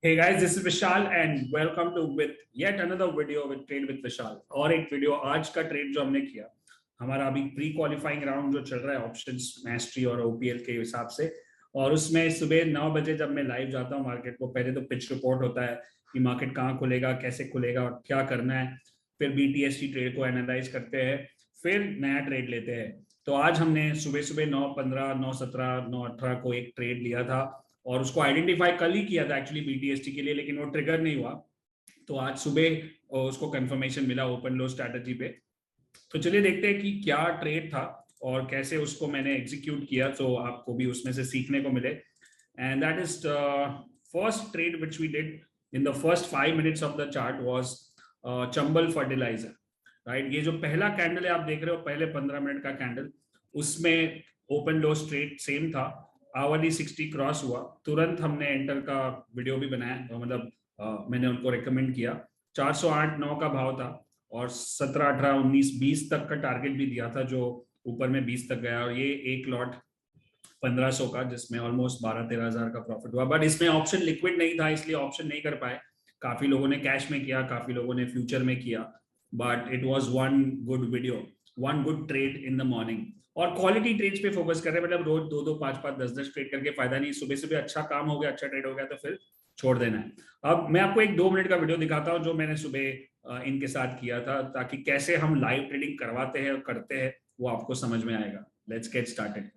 Hey guys, this is Vishal and welcome to with yet another video with Trade with Vishal। और एक video आज का trade जो हमने किया, हमारा अभी प्री क्वालिफाइंग राउंड जो चल रहा है ऑप्शंस मैस्ट्री और ओपीएल के हिसाब से। और उसमें सुबह 9 बजे जब मैं लाइव जाता हूँ मार्केट को, पहले तो पिच रिपोर्ट होता है कि मार्केट कहाँ खुलेगा, कैसे खुलेगा और क्या करना है। फिर बीटीएसटी ट्रेड को एनालाइज करते हैं, फिर नया ट्रेड लेते हैं। तो आज हमने सुबह सुबह 9:15, 9:17, 9:18 को एक ट्रेड लिया था और उसको आइडेंटिफाई कल ही किया था एक्चुअली बीटीएसटी के लिए, लेकिन वो ट्रिगर नहीं हुआ। तो आज सुबह उसको कंफर्मेशन मिला ओपन लो स्ट्रैटेजी पे। तो चलिए देखते हैं कि क्या ट्रेड था और कैसे उसको मैंने एग्जीक्यूट किया, तो आपको भी उसमें से सीखने को मिले। And that is first trade which we did in the first 5 minutes of the chart was Chambal fertiliser. Right, ये जो पहला कैंडल है आप देख रहे हो, पहले 15 मिनट का कैंडल, उसमें ओपन लो स्ट्रेट सेम था। आवरली 60 क्रॉस हुआ, तुरंत हमने एंटर का वीडियो भी बनाया, तो मतलब मैंने उनको रिकमेंड किया। 408-9 का भाव था और 17, 18, 19, 20 तक का टारगेट भी दिया था, जो ऊपर में 20 तक गया। और ये एक लॉट 1500 का, जिसमें ऑलमोस्ट 12-13 हजार का प्रॉफिट हुआ। बट इसमें ऑप्शन लिक्विड नहीं था, इसलिए ऑप्शन नहीं कर पाए। काफी लोगों ने कैश में किया, काफी लोगों ने फ्यूचर में किया। But it was one good video, one good trade in the morning. और क्वालिटी ट्रेड्स पे फोकस कर रहे हैं, मतलब रोज 2-2, 5-5, 10-10 ट्रेड करके फायदा नहीं। सुबह सुबह अच्छा काम हो गया, अच्छा ट्रेड हो गया तो फिर छोड़ देना है। अब मैं आपको एक 2 मिनट का वीडियो दिखाता हूं जो मैंने सुबह इनके साथ किया था, ताकि कैसे हम लाइव ट्रेडिंग करवाते हैं और करते हैं वो आपको समझ में आएगा। Let's get started.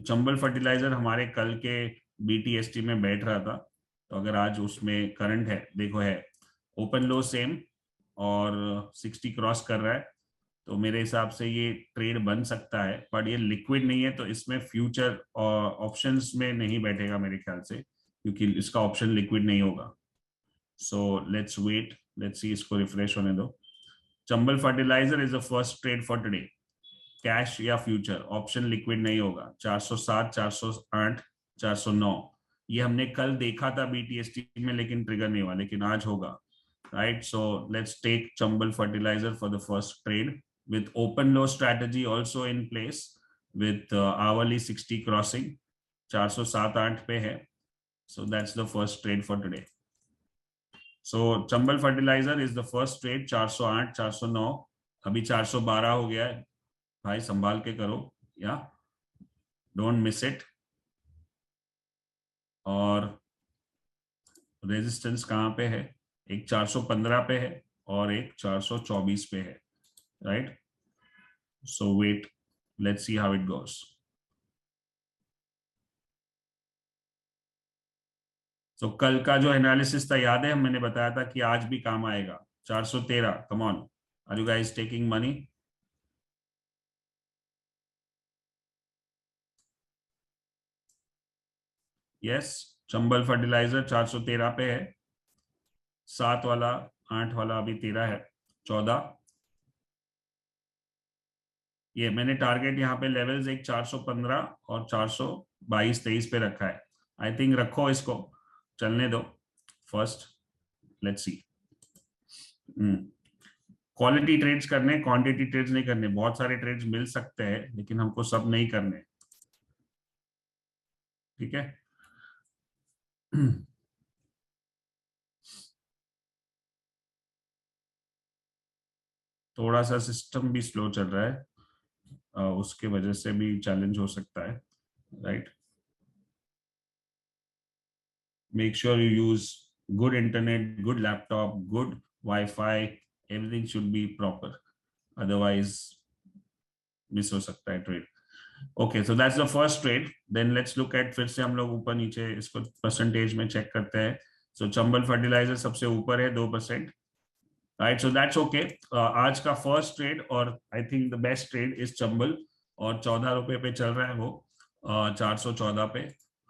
Chambal fertiliser हमारे कल के बीटीएसटी में बैठ रहा था, तो अगर आज उसमें करंट है, देखो है ओपन लो सेम और 60 क्रॉस कर रहा है, तो मेरे हिसाब से ये ट्रेड बन सकता है। बट ये लिक्विड नहीं है, तो इसमें फ्यूचर ऑप्शंस में नहीं बैठेगा मेरे ख्याल से, क्योंकि इसका ऑप्शन लिक्विड नहीं होगा। So let's wait, let's see, इसको रिफ्रेश होने दो। Chambal fertiliser is the first trade for today. Cash या फ्यूचर, ऑप्शन लिक्विड नहीं होगा। 407, 408, 409 ये हमने कल देखा था बीटीएसटी में, लेकिन ट्रिगर नहीं हुआ, लेकिन आज होगा। Right, so let's take Chambal fertiliser for the first trade with open low strategy also in place with hourly 60 crossing। 407-8 पे है, so that's the first trade for today। so Chambal fertiliser is the first trade। 408, 409, अभी 412 हो गया है। भाई संभाल के करो या डोंट मिस इट। और रेजिस्टेंस कहाँ पे है? एक 415 पे है और एक 424 पे है। Right, so wait, let's see how it goes. तो कल का जो एनालिसिस था याद है, मैंने बताया था कि आज भी काम आएगा। 413, come on, are you guys taking money? Yes, Chambal fertiliser 413 पे है। 7 वाला, 8 वाला अभी 13 है, 14। ये मैंने टारगेट यहाँ पे लेवल्स एक 415 और 422-23 पे रखा है। आई थिंक रखो, इसको चलने दो first, let's see. Quality trades करने, क्वांटिटी ट्रेड्स नहीं करने। बहुत सारे ट्रेड्स मिल सकते हैं, लेकिन हमको सब नहीं करने, ठीक है? थोड़ा सा सिस्टम भी स्लो चल रहा है, उसके वजह से भी चैलेंज हो सकता है। Right, make sure you use good internet, good laptop, good wifi, everything should be proper, otherwise miss हो सकता है trade. Okay, so that's the first trade. Then let's look at, फिर से हम लोग ऊपर नीचे इसको परसेंटेज में चेक करते हैं। सो चंबल फर्टिलाइजर सबसे ऊपर है 2%। Right, so that's okay. आज का फर्स्ट ट्रेड और I think the best trade is Chambal, और 14 रुपए पे चल रहा है वो, 414 पे।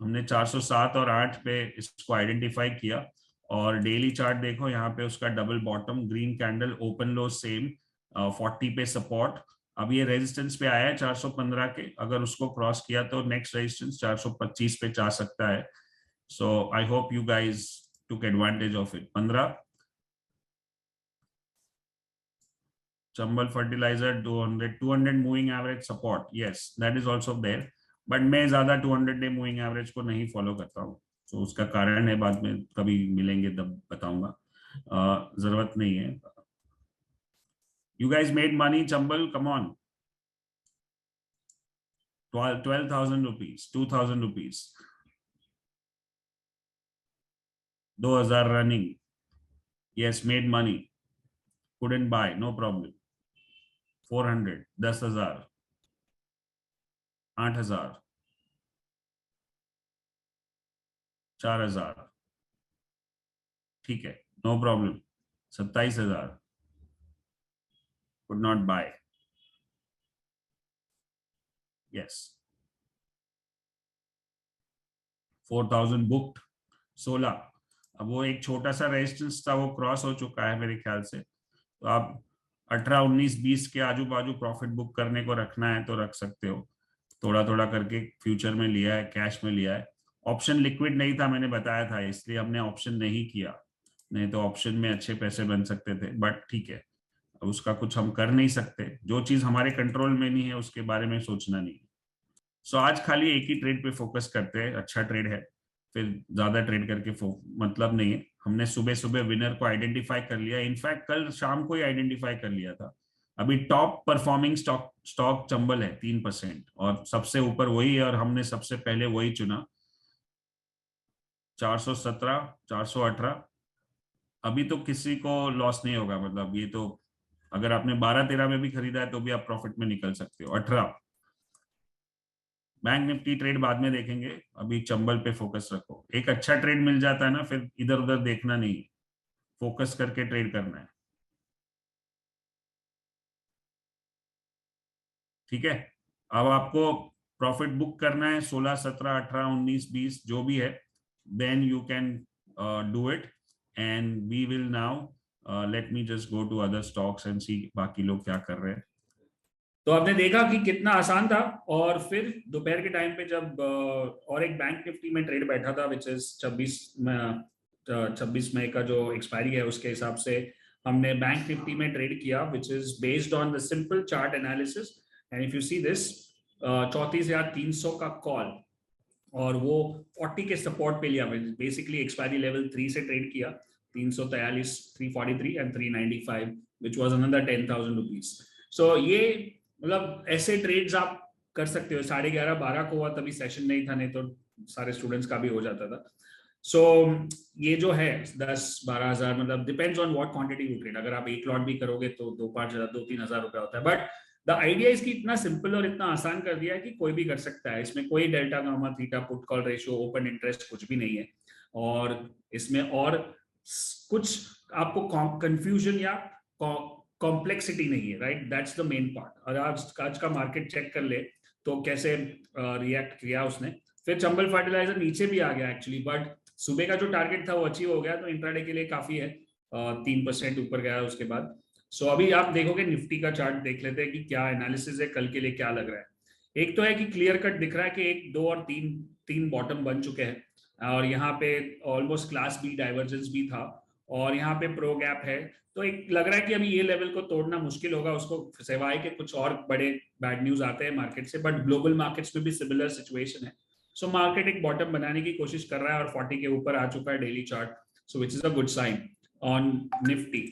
हमने 407 और 8 पे इसको आइडेंटिफाई किया। और डेली चार्ट देखो, यहाँ पे उसका double bottom green candle, open लो सेम, 40 पे सपोर्ट। अब ये रेजिस्टेंस पे आया है 415 के, अगर उसको क्रॉस किया तो नेक्स्ट रेजिस्टेंस 425 पे जा सकता है। So I hope you guys took advantage of it. 15 Chambal fertilizer 200 moving average support, yes, that is also there। But मैं ज्यादा 200 डे मूविंग एवरेज को नहीं फॉलो करता हूँ, तो उसका कारण है, बाद में कभी मिलेंगे तब बताऊंगा, जरूरत नहीं है। You guys made money Chambal, come on. 12,000 rupees, 2,000 rupees, 2,000 running. Yes, made money, couldn't buy, no problem। 400, 10,000, 8,000, 4,000, ठीक है, no problem. 27,000, could not buy। Yes, 4,000 booked, 16। अब वो एक छोटा सा रेजिस्टेंस था, वो क्रॉस हो चुका है मेरे ख्याल से, तो आप 18, 19, 20 के आजू बाजू प्रॉफिट बुक करने को रखना है तो रख सकते हो। थोड़ा थोड़ा करके फ्यूचर में लिया है, कैश में लिया है। ऑप्शन लिक्विड नहीं था, मैंने बताया था, इसलिए हमने ऑप्शन नहीं किया, नहीं तो ऑप्शन में अच्छे पैसे बन सकते थे, बट ठीक है, अब उसका कुछ हम कर नहीं सकते। जो चीज हमारे कंट्रोल में नहीं है उसके बारे में सोचना नहीं। सो आज खाली एक ही ट्रेड पे फोकस करते हैं, अच्छा ट्रेड है, फिर ज्यादा ट्रेड करके मतलब नहीं है। हमने सुबह सुबह विनर को आइडेंटिफाई कर लिया, इनफैक्ट कल शाम को ही आइडेंटिफाई कर लिया था। अभी top performing stock stock Chambal है 3%, और सबसे ऊपर वही है, और हमने सबसे पहले वही चुना। 417, 418। अभी तो किसी को लॉस नहीं होगा, मतलब ये तो अगर आपने 12-13 में भी खरीदा है तो भी आप प्रॉफिट में निकल सकते हो। 18। बैंक निफ्टी ट्रेड बाद में देखेंगे, अभी चंबल पे फोकस रखो। एक अच्छा ट्रेड मिल जाता है ना, फिर इधर उधर देखना नहीं, फोकस करके ट्रेड करना है, ठीक है। अब आपको प्रॉफिट बुक करना है 16, 17, 18, 19, 20 जो भी है, then you can do it, and we will now let me just go to other stocks and see बाकी लोग क्या कर रहे हैं। तो आपने देखा कि कितना आसान था। और फिर दोपहर के टाइम पे जब और एक बैंक निफ्टी में ट्रेड बैठा था, विच इज 26 मई का जो एक्सपायरी है उसके हिसाब से हमने बैंक निफ्टी में ट्रेड किया, which is based on the simple chart analysis. And if you see this, 34,300 का कॉल, और वो 40 के सपोर्ट पे लिया। बेसिकली एक्सपायरी लेवल 3 से ट्रेड किया, 343, 343 and 395, which was another 10,000 rupees. सो ये मतलब ऐसे ट्रेड्स आप कर सकते हो। 11:30, 12 को हुआ, तभी सेशन नहीं था, नहीं तो सारे स्टूडेंट्स का भी हो जाता था। सो ये जो है 10-12 हजार, मतलब depends on what quantity you trade. अगर आप एक लॉट भी करोगे तो 2-3 हजार रुपया होता है, बट द आइडिया इसकी इतना सिंपल और इतना आसान कर दिया है कि कोई भी कर सकता है। इसमें कोई delta gamma theta put call ratio open interest कुछ भी नहीं है, और इसमें और कुछ आपको कंफ्यूजन या कॉम्प्लेक्सिटी नहीं है, right. That's the main part. और आज का मार्केट चेक कर ले तो कैसे रिएक्ट किया उसने। फिर चंबल फर्टिलाइजर नीचे भी आ गया एक्चुअली, बट सुबह का जो टारगेट था वो अचीव हो गया, तो इंट्राडे के लिए काफी है। 3% ऊपर गया उसके बाद। सो अभी आप देखोगे, निफ्टी का चार्ट देख लेते हैं कि क्या एनालिसिस है, कल के लिए क्या लग रहा है। एक तो है कि क्लियर कट दिख रहा है कि 1, 2 और 3 बॉटम बन चुके हैं, और यहाँ पे ऑलमोस्ट क्लास बी डाइवर्जेंस भी था, और यहाँ पे प्रो गैप है। तो एक लग रहा है कि अभी ये लेवल को तोड़ना मुश्किल होगा उसको, सिवाय के कुछ और बड़े बैड न्यूज आते हैं मार्केट से। बट ग्लोबल मार्केट्स में भी सिमिलर सिचुएशन है। सो मार्केट एक बॉटम बनाने की कोशिश कर रहा है, और 40 के ऊपर आ चुका है daily chart, so which is a good sign on Nifty.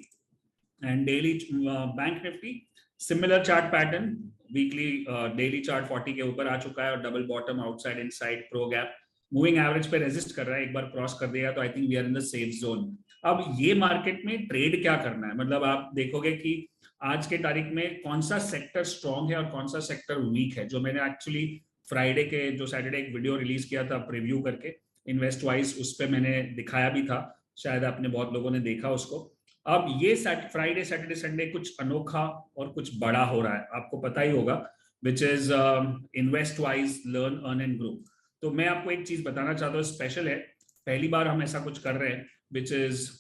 And daily bank Nifty similar chart pattern, weekly daily chart 40 के ऊपर आ चुका है, और double bottom outside inside pro gap moving average पे रेजिस्ट कर रहा है। एक बार क्रॉस कर दिया तो I think we are in the safe zone. अब ये मार्केट में ट्रेड क्या करना है, मतलब आप देखोगे कि आज के तारीख में कौन सा सेक्टर स्ट्रांग है और कौन सा सेक्टर वीक है। जो मैंने एक्चुअली फ्राइडे के जो सैटरडे एक वीडियो रिलीज किया था प्रीव्यू करके इन्वेस्ट वाइज, उस पर मैंने दिखाया भी था, शायद आपने बहुत लोगों ने देखा उसको। अब ये फ्राइडे सैटरडे संडे कुछ अनोखा और कुछ बड़ा हो रहा है, आपको पता ही होगा, which is invest wise learn earn and grow. तो मैं आपको एक चीज बताना चाहता हूँ, स्पेशल है, पहली बार हम ऐसा कुछ कर रहे हैं, which is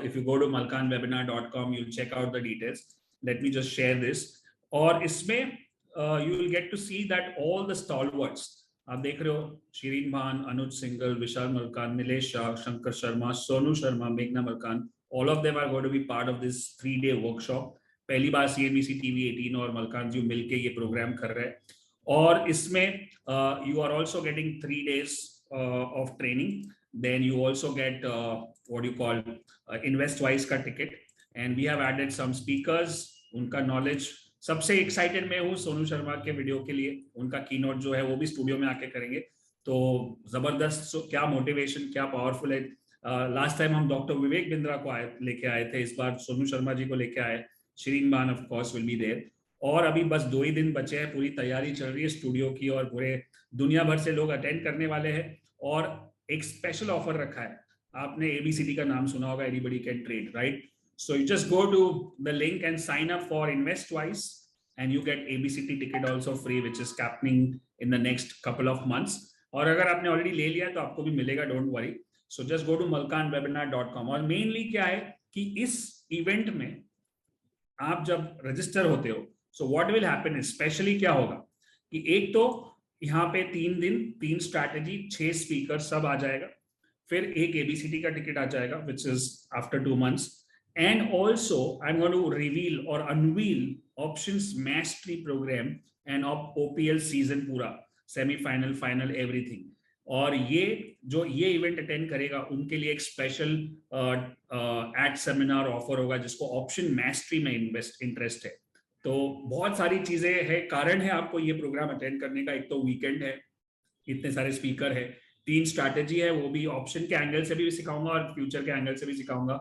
if you go to malkanwebinar.com, you'll check out the details. Let me just share this. और इसमें you will get to see that all the stalwarts, आप देख रहे हो, शिरीन भान, अनुज सिंगल, विशाल मलकान, नीलेश शाह, शंकर शर्मा, सोनू शर्मा, मेघना Malkan, all of them are going to be part of this 3-day workshop. पहली बार CNBC TV 18 और मलकान जी मिलके ये प्रोग्राम कर रहे हैं। और इसमें you are also getting 3 days of training. Then you also get what you call InvestWise का ticket, and we have added some speakers. उनका knowledge सबसे एक्साइटेड मैं हूँ सोनू शर्मा के वीडियो के लिए, उनका कीनोट जो है वो भी स्टूडियो में आके करेंगे, तो जबरदस्त, क्या मोटिवेशन, क्या पावरफुल है। लास्ट टाइम हम डॉक्टर विवेक बिंद्रा को लेके आए थे, इस बार सोनू शर्मा जी को लेके आए, श्रीन मान of course will be there. और अभी बस 2 ही दिन बचे हैं, पूरी तैयारी चल रही है स्टूडियो की और पूरे दुनिया भर से लोग अटेंड करने वाले हैं। और एक स्पेशल ऑफर रखा है, आपने ABCD का नाम सुना होगा, anybody can trade, right? So you just go to the link and sign up for InvestWise, and you get ABCD ticket also free, which is happening in the next couple of months. और अगर आपने already ले लिया तो आपको भी मिलेगा, don't worry. So just go to malkanwebinar.com। और मेनली क्या है कि इस इवेंट में आप जब रजिस्टर होते हो, so what will happen, specially क्या होगा कि एक तो यहाँ पे 3 दिन 3 स्ट्रैटेजी 6 स्पीकर सब आ जाएगा, फिर एक ABCD का टिकट आ जाएगा which is after 2 months, and also I'm going to reveal or unveil options mastery program and OPL season पूरा, सेमीफाइनल, फाइनल, एवरीथिंग। और ये जो ये इवेंट अटेंड करेगा उनके लिए एक स्पेशल एड सेमिनार ऑफर होगा जिसको ऑप्शन मैस्ट्री में इंटरेस्ट है। तो बहुत सारी चीजें है, कारण है आपको ये प्रोग्राम अटेंड करने का। एक तो वीकेंड है, इतने सारे स्पीकर है, 3 स्ट्रैटेजी है, वो भी ऑप्शन के एंगल से भी सिखाऊंगा और फ्यूचर के एंगल से भी सिखाऊंगा।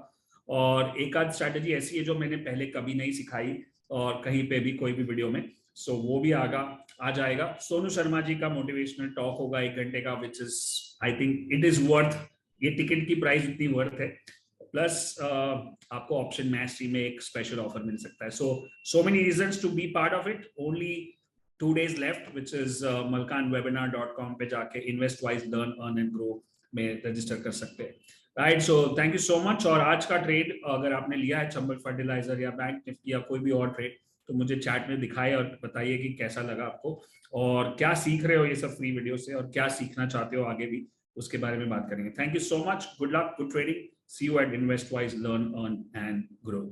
और एक आध स्ट्रैटेजी ऐसी है जो मैंने पहले कभी नहीं सिखाई और कहीं पे भी कोई भी वीडियो में, सो वो भी आ जाएगा। सोनू शर्मा जी का मोटिवेशनल टॉक होगा 1 घंटे का, which is I think it is worth, ये टिकट की प्राइस इतनी वर्थ है। प्लस आपको ऑप्शन मैस्ट्री में एक स्पेशल ऑफर मिल सकता है। So many reasons to be part of it. Only 2 days left, which is malkanwebinar.com पे जाके InvestWise learn earn and grow में रजिस्टर कर सकते हैं, right? So thank you so much. और आज का ट्रेड अगर आपने लिया है चंबल फर्टिलाइजर या बैंक निफ्टी या कोई भी और ट्रेड, तो मुझे चैट में दिखाए और बताइए कि कैसा लगा आपको और क्या सीख रहे हो ये सब फ्री वीडियो से, और क्या सीखना चाहते हो आगे भी, उसके बारे में बात करेंगे। Thank you so much, good luck, good trading, see you at InvestWise learn earn and grow.